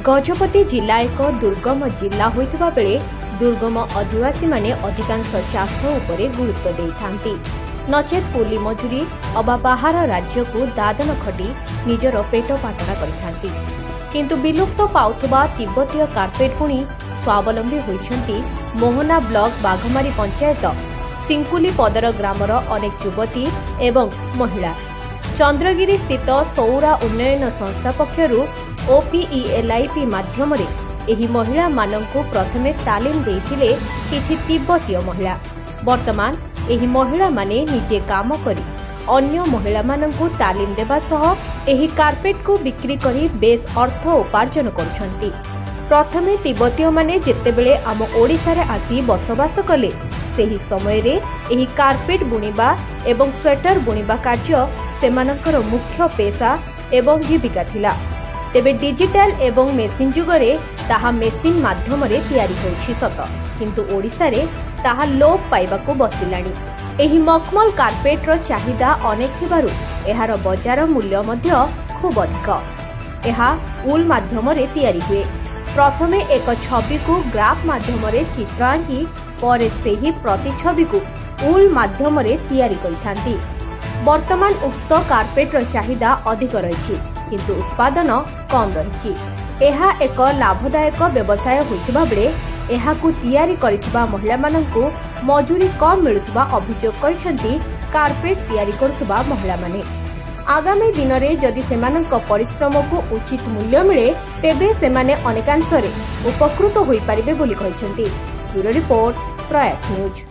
गजपति जिला एक दुर्गम जिला होइतबा बेले दुर्गम आदिवासी माने अधिकांश चाष उपरे गुरुत्व देइथांती। नचेत कूली मजूरी अबा बाहर राज्य को दादन खटी निजर पेट पाटना करिथांती। किंतु विलुप्त पाउथबा तिब्बतीय कार्पेट गुणी स्वावलंबी होइछंती मोहना ब्लॉक बाघमारी पंचायत सिंकुली पदर ग्रामर अनेक युवती एवं महिला। चंद्रगिरी स्थित सौरा उन्नयन संस्था पक्षरु ओपीईएलआईपी माध्यम एही महिला मानंकु प्रथमे तालीम देइथिले किछि तिब्बतीय महिला। वर्तमान एही महिला माने निजे काम करी अन्य महिला मानंकु तालीम देबा सह एही कार्पेट को बिक्री करी बेस अर्थ उपार्जन करुछंती। प्रथमे तिब्बतीय माने जेतेबेले आम ओडिसा रे आसी बसवास कले सेही समय रे एही कार्पेट बुनिबा एवं स्वेटर बुनिबा कार्य सेमानकर मुख्य पेशा एवं जीविका थिला। तेबे डिजिटल एवं मेसिन जुगरे ताहा मेसिन माध्यम रे तयारी होइछि सत, किंतु ओडिसा रे ताहा लोप पाइबाकू बसिलाणी। एही मखमल कार्पेट रो चाहिदा अनेक थिबारु एहार बाजार मूल्य मध्य खूब अधिक। एहा उल माध्यम रे तयारी हुए। प्रथमे एक छवि को ग्राफ माध्यम रे चित्र आंकी परे सेही प्रतिछवि को उल माध्यम रे तयारी करिथांती। वर्तमान उक्त कार्पेट रो चाहिदा अधिक रहिछि, किंतु उत्पादन कम रहिछि। एहा एक लाभदायक व्यवसाय होइतिबा बेले एहाकू तयारी करिथिबा महिला माननकू मजूरी कम मिलुथिबा अभियोग करिसेंती कार्पेट तयारी करुथिबा महिला माने। आगामी दिन में जदि सेमानंक परिश्रम को उचित मूल्य मिले तेबे सेमाने अनेकांशरे उपकृत होई पारिबे बोली कहिसेंती। ब्यूरो रिपोर्ट प्रयास न्यूज।